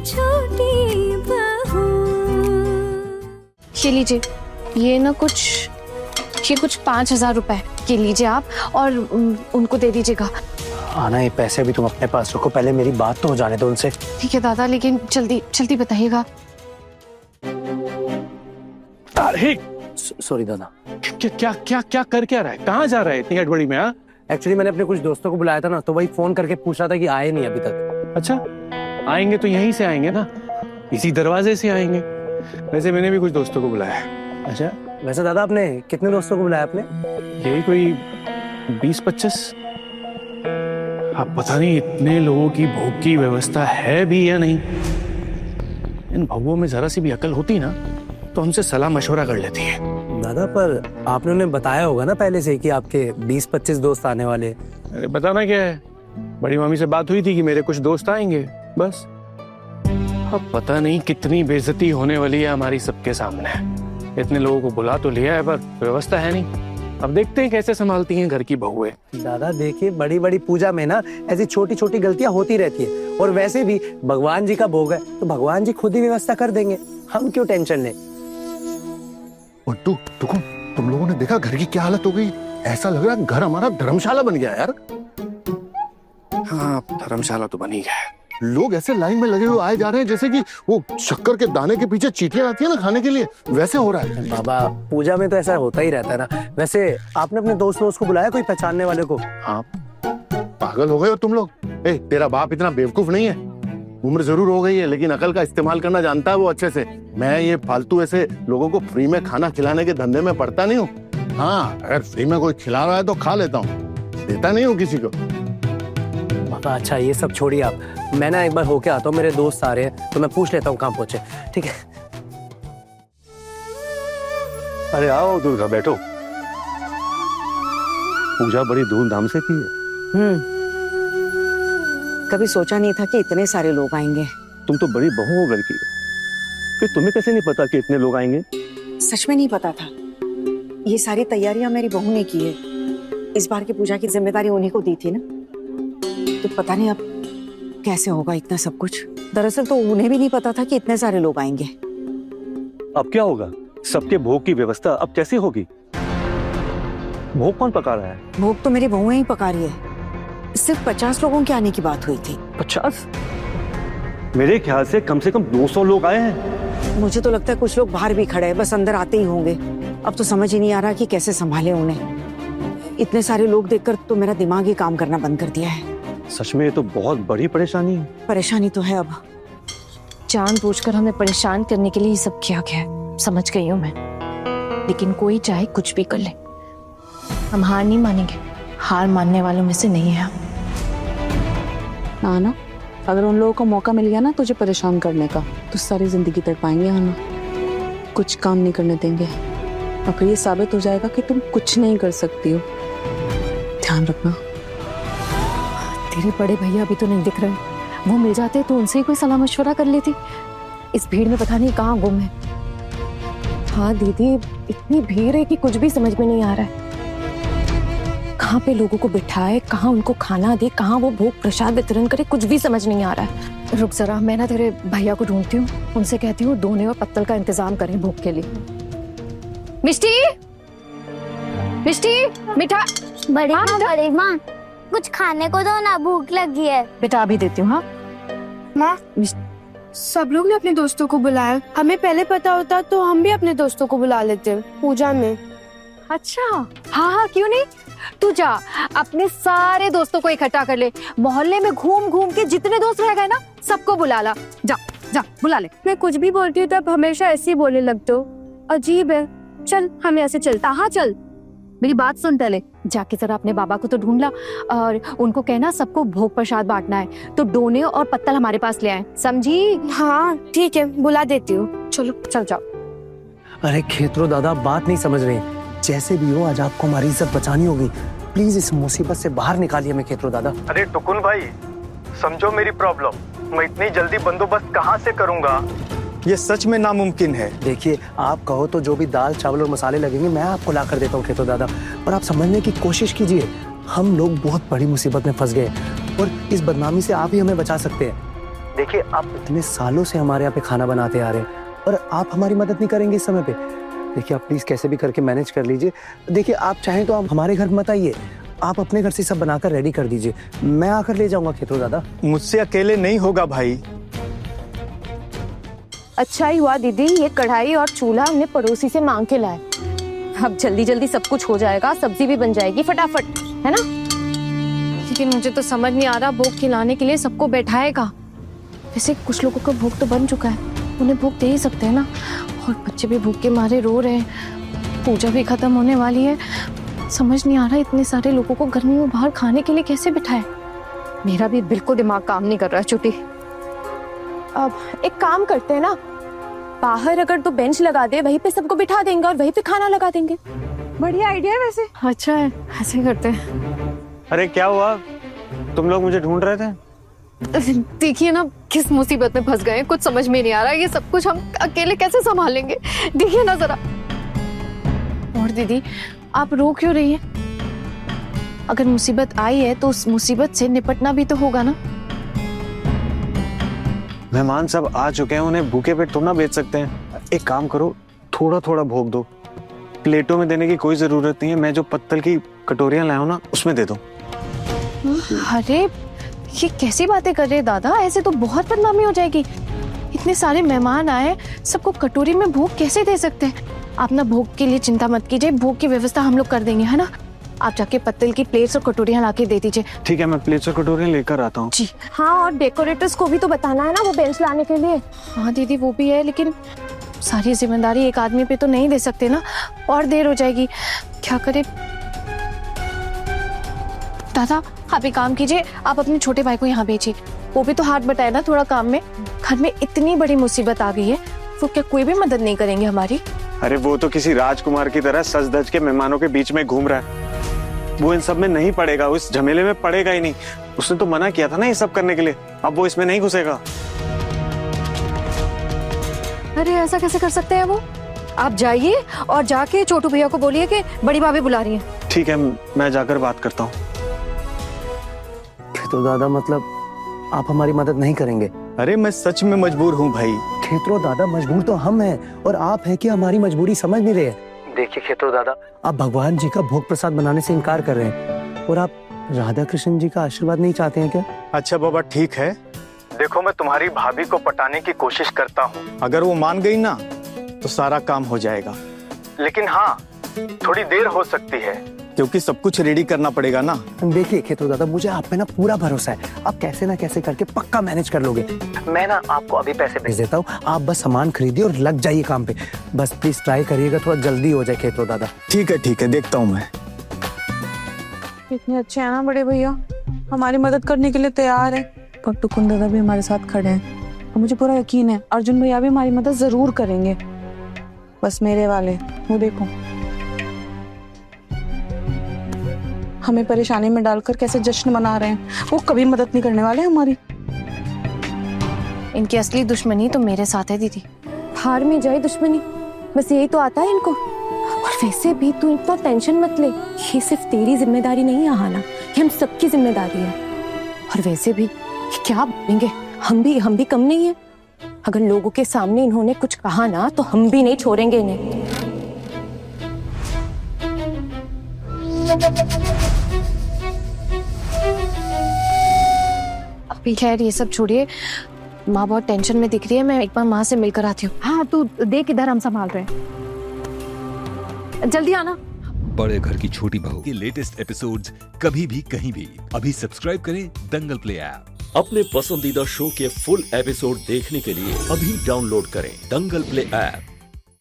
छोटी बहू। ये लीजिए, ये ना कुछ 5,000 रुपए ये लीजिए आप, और उनको दे दीजिएगा। आना, ये पैसे भी तुम अपने पास रखो, पहले मेरी बात तो हो जाने दो उनसे। ठीक है दादा, लेकिन जल्दी जल्दी बताइएगा। सॉरी दादा। क्या कर क्या रहा है? कहाँ जा रहा है इतनी हड़बड़ी में? एक्चुअली मैंने अपने कुछ दोस्तों को बुलाया था ना, तो वही फोन करके पूछ रहा था कि आए नहीं अभी तक। अच्छा, आएंगे तो यहीं से आएंगे ना, इसी दरवाजे से आएंगे। वैसे मैंने भी कुछ दोस्तों को बुलाया है। अच्छा, वैसे दादा आपने कितने दोस्तों को बुलाया आपने? यही कोई 20-25। अब पता नहीं इतने लोगों की भोग की व्यवस्था है भी या नहीं। इन भगवों में जरा सी भी अकल होती ना तो हमसे सलाह मशवरा कर लेती है। दादा पर आपने उन्हें बताया होगा ना पहले से कि आपके 20-25 दोस्त आने वाले। अरे बताना क्या है, बड़ी मामी से बात हुई थी कि मेरे कुछ दोस्त आएंगे, बस। अब पता नहीं कितनी बेइज्जती होने वाली है हमारी सबके सामने। इतने लोगों को बुला तो लिया है पर व्यवस्था है नहीं। अब देखते हैं कैसे संभालती हैं घर की बहुएं। दादा देखिए, बड़ी बड़ी पूजा में ना ऐसी छोटी छोटी गलतियां होती रहती है, और वैसे भी भगवान जी का भोग है तो भगवान जी खुद ही व्यवस्था कर देंगे, हम क्यों टेंशन लें। बंटू, तुम लोगों ने देखा घर की क्या हालत हो गई? ऐसा लग रहा है घर हमारा धर्मशाला बन गया यार। हाँ, धर्मशाला तो बन ही गया। लोग ऐसे लाइन में लगे हुए आए जा रहे हैं जैसे कि वो शक्कर के दाने के पीछे चींटियां आती है ना खाने के लिए, वैसे हो रहा है। बाबा, पूजा में तो ऐसा होता ही रहता है ना। वैसे आपने अपने दोस्त को बुलाया, कोई पहचानने वाले को? हाँ, पागल हो गए हो तुम लोग। तेरा बाप इतना बेवकूफ नहीं है। उम्र जरूर हो गई है लेकिन अकल का इस्तेमाल करना जानता है वो अच्छे से। मैं ये फालतू ऐसे लोगों को फ्री में खाना खिलाने के धंधे में पड़ता नहीं हूँ। हाँ, अगर फ्री में कोई खिला रहा है तो खा लेता हूँ, देता नहीं हूँ किसी को। बाबा अच्छा, ये सब छोड़िए आप, मैं ना एक बार होके आता हूँ, मेरे दोस्त आ रहे हैं तो मैं पूछ लेता हूँ कहाँ पहुंचे। ठीक है? अरे आओ दुर्गा, बैठो। पूजा बड़ी धूमधाम से की है। कभी सोचा नहीं था कि इतने सारे लोग आएंगे। तुम तो बड़ी बहू हो घर की, फिर तुम्हें कैसे नहीं पता कि इतने लोग आएंगे? सच में नहीं पता था। ये सारी तैयारियां मेरी बहू ने की है। इस बार की पूजा की जिम्मेदारी उन्हीं को दी थी ना, तो पता नहीं अब कैसे होगा इतना सब कुछ। दरअसल तो उन्हें भी नहीं पता था कि इतने सारे लोग आएंगे। अब क्या होगा? सबके भोग की व्यवस्था अब कैसे होगी? भोग कौन पका रहा है? भोग तो मेरी बहू ही पका रही है। सिर्फ 50 लोगों के आने की बात हुई थी। 50? मेरे ख्याल से कम 200 लोग आए हैं। मुझे तो लगता है कुछ लोग बाहर भी खड़े हैं, बस अंदर आते ही होंगे। अब तो समझ ही नहीं आ रहा कि कैसे संभाले उन्हें। इतने सारे लोग देखकर तो मेरा दिमाग ही काम करना बंद कर दिया है। सच में ये तो बहुत बड़ी परेशानी है। परेशानी तो है। अब जानबूझकर हमें परेशान करने के लिए ये सब किया गया है, समझ गई हूँ मैं। लेकिन कोई चाहे कुछ भी कर ले, हम हार नहीं मानेंगे। हार मानने वालों में से नहीं है हम। ना, अगर उन लोगों को मौका मिल गया ना तुझे परेशान करने का, तो सारी जिंदगी तड़ पाएंगे। आना, कुछ काम नहीं करने देंगे, और फिर ये साबित हो जाएगा कि तुम कुछ नहीं कर सकती हो। ध्यान रखना। तेरे बड़े भैया अभी तो नहीं दिख रहे, वो मिल जाते तो उनसे ही कोई सलाह मशवरा कर लेती। इस भीड़ में पता नहीं कहाँ गुम है। हाँ दीदी, इतनी भीड़ है कि कुछ भी समझ में नहीं आ रहा है। कहाँ पे लोगों को बिठाए, कहाँ उनको खाना दे, कहाँ वो भोग प्रसाद वितरण करे, कुछ भी समझ नहीं आ रहा है। रुक जरा, मैं ना तेरे भैया को ढूंढती हूँ, उनसे कहती हूँ दोने और पत्तल का इंतजाम करें भोग के लिए। मिष्टी, मिष्टी, मिठा। बड़ी माँ, कुछ खाने को दो ना, भूख लगी है। बेटा अभी देती हूँ। हाँ माँ, सब लोग ने अपने दोस्तों को बुलाया। हमें पहले पता होता तो हम भी अपने दोस्तों को बुला लेते पूजा में। अच्छा, हाँ हाँ, क्यों नहीं। तू जा, अपने सारे दोस्तों को इकट्ठा कर ले। मोहल्ले में घूम घूम के जितने दोस्त रह गए ना, सबको बुला ला। जा जा, बुला ले। मैं कुछ भी बोलती हूँ तब हमेशा ऐसे ही बोलने लगते हो, अजीब है। चल, हम ऐसे चलता। हाँ चल, मेरी बात सुन पहले। जाके जरा अपने बाबा को तो ढूंढ ला, और उनको कहना सबको भोग प्रसाद बांटना है, तो डोने और पत्तल हमारे पास ले आए, समझी? हाँ ठीक है, बुला देती हूँ। चलो चल जाओ। अरे खेतरो दादा, बात नहीं समझ रहे। जैसे भी हो आज आपको हमारी इज्जत बचानी होगी। प्लीज इस मुसीबत से बाहर निकालिए हमें खेतरो दादा। अरे टुकुन भाई, समझो मेरी प्रॉब्लम। मैं इतनी जल्दी बंदोबस्त कहाँ से करूँगा? ये सच में नामुमकिन है। देखिए, आप कहो तो जो भी दाल चावल और मसाले लगेंगे मैं आपको ला कर देता हूँ खेतो दादा, और आप समझने की कोशिश कीजिए। हम लोग बहुत बड़ी मुसीबत में फंस गए और इस बदनामी से आप ही हमें बचा सकते हैं। देखिए आप इतने सालों से हमारे यहाँ पे खाना बनाते आ रहे हैं और आप हमारी मदद नहीं करेंगे इस समय पे। देखिए आप प्लीज कैसे भी करके मैनेज कर लीजिए। देखिए आप चाहें तो आप हमारे घर मत आइए, आप अपने घर से सब बनाकर रेडी कर दीजिए, मैं आकर ले जाऊंगा खेतों दादा। मुझसे अकेले नहीं होगा भाई। अच्छा ही हुआ दीदी ये कढ़ाई और चूल्हा हमने पड़ोसी से मांग के लाए। अब जल्दी जल्दी सब कुछ हो जाएगा, सब्जी भी बन जाएगी फटाफट, है ना? लेकिन मुझे तो समझ नहीं आ रहा भोग खिलाने के लिए सबको बैठाएगा। वैसे कुछ लोगों का भोग तो बन चुका है, उन्हें भोग दे ही सकते हैं ना। और बच्चे भी भूख के मारे रो रहे हैं, पूजा भी खत्म होने वाली है। समझ नहीं आ रहा इतने सारे लोगों को गर्मी में बाहर खाने के लिए कैसे बिठाए। मेरा भी बिल्कुल दिमाग काम नहीं कर रहा है छुट्टी। अब एक काम करते हैं ना, बाहर अगर तो बेंच लगा दे, वहीं पे सबको बिठा देंगे और वहीं पे खाना लगा देंगे। बढ़िया आइडिया है वैसे। अच्छा है, ऐसे करते हैं। अरे क्या हुआ, तुम लोग मुझे ढूंढ रहे थे? देखिए ना किस मुसीबत में फंस गए, कुछ समझ में नहीं आ रहा। ये सब कुछ हम अकेले कैसे संभालेंगे, देखिए ना जरा। और दीदी आप रो क्यों रही है? अगर मुसीबत आई है तो उस मुसीबत से निपटना भी तो होगा ना। मेहमान सब आ चुके हैं, उन्हें भूखे पेट थोड़ा ना भेज सकते हैं। एक काम करो, थोड़ा थोड़ा भोग दो, प्लेटों में देने की कोई जरूरत नहीं है। मैं जो पत्तल की कटोरियां लाया हूं ना उसमें दे दो। अरे ये कैसी बातें कर रहे हैं दादा, ऐसे तो बहुत बदनामी हो जाएगी। इतने सारे मेहमान आए, सबको कटोरी में भोग कैसे दे सकते हैं? आप ना भोग के लिए चिंता मत कीजिए, भोग की व्यवस्था हम लोग कर देंगे, है ना? आप जाके पत्तल की प्लेट्स और कटोरियां लाके दे दीजिए। ठीक है, मैं प्लेट्स और कटोरियां लेकर आता हूँ। जी हाँ, और डेकोरेटर्स को भी तो बताना है ना वो बेंच लाने के लिए। हाँ दीदी वो भी है, लेकिन सारी जिम्मेदारी एक आदमी पे तो नहीं दे सकते ना, और देर हो जाएगी। क्या करे दादा, आप एक काम कीजिए, आप अपने छोटे भाई को यहाँ भेजिए, वो भी तो हाथ बटाए ना थोड़ा काम में। घर में इतनी बड़ी मुसीबत आ गई है, वो क्या कोई भी मदद नहीं करेंगे हमारी? अरे वो तो किसी राजकुमार की तरह सज धज के मेहमानों के बीच में घूम रहा है, वो इन सब में नहीं पड़ेगा, उस झमेले में पड़ेगा ही नहीं। उसने तो मना किया था ना ये सब करने के लिए, अब वो इसमें नहीं घुसेगा। अरे ऐसा कैसे कर सकते हैं वो? आप जाइए और जाके छोटू भैया को बोलिए कि बड़ी भाभी बुला रही है। ठीक है, मैं जाकर बात करता हूँ। तो दादा मतलब आप हमारी मदद नहीं करेंगे? अरे मैं सच में मजबूर हूँ भाई। खेतरो दादा मजबूर तो हम हैं, और आप हैं कि हमारी मजबूरी समझ नहीं रहे। देखिए खेतरो दादा, आप भगवान जी का भोग प्रसाद बनाने से इनकार कर रहे हैं, और आप राधा कृष्ण जी का आशीर्वाद नहीं चाहते हैं क्या? अच्छा बाबा ठीक है, देखो मैं तुम्हारी भाभी को पटाने की कोशिश करता हूँ। अगर वो मान गई ना तो सारा काम हो जाएगा। लेकिन हाँ, थोड़ी देर हो सकती है क्योंकि सब कुछ रेडी करना पड़ेगा ना। देखिए खेतरो दादा, मुझे आप पे ना पूरा भरोसा है, आप कैसे ना कैसे करके पक्का मैनेज कर लोगे। मैं ना आपको अभी पैसे भेज देता हूँ, आप बस सामान खरीदिए और लग जाइए काम पे। बस प्लीज ट्राई करिएगा, थोड़ा जल्दी हो जाए खेतरो दादा। ठीक है, देखता हूँ मैं। कितने अच्छे हैं ना बड़े भैया, हमारी मदद करने के लिए तैयार है। पट्टू कुंद दादा भी हमारे साथ खड़े हैं और मुझे पूरा यकीन है अर्जुन भैया भी हमारी मदद जरूर करेंगे। बस मेरे वाले वो देखो हमें परेशानी में डालकर कैसे जश्न मना रहे हैं, वो कभी मदद नहीं करने वाले हमारी। इनकी असली दुश्मनी तो मेरे साथ है दीदी। हार में जाए दुश्मनी, बस यही तो आता है इनको। और वैसे भी तू इतना टेंशन मत ले, ये सिर्फ तेरी जिम्मेदारी नहीं है आना, ये हम सबकी जिम्मेदारी है। और वैसे भी ये क्या बोलेंगे, हम भी कम नहीं है। अगर लोगों के सामने इन्होंने कुछ कहा ना तो हम भी नहीं छोड़ेंगे इन्हें। अभी खैर ये सब छोड़िए, माँ बहुत टेंशन में दिख रही है, मैं एक बार माँ से मिलकर आती हूँ। हाँ तू देख इधर, हम संभाल रहे हैं, जल्दी आना। बड़े घर की छोटी बहू के लेटेस्ट एपिसोड्स कभी भी कहीं भी अभी सब्सक्राइब करें दंगल प्ले ऐप। अपने पसंदीदा शो के फुल एपिसोड देखने के लिए अभी डाउनलोड करें दंगल प्ले ऐप।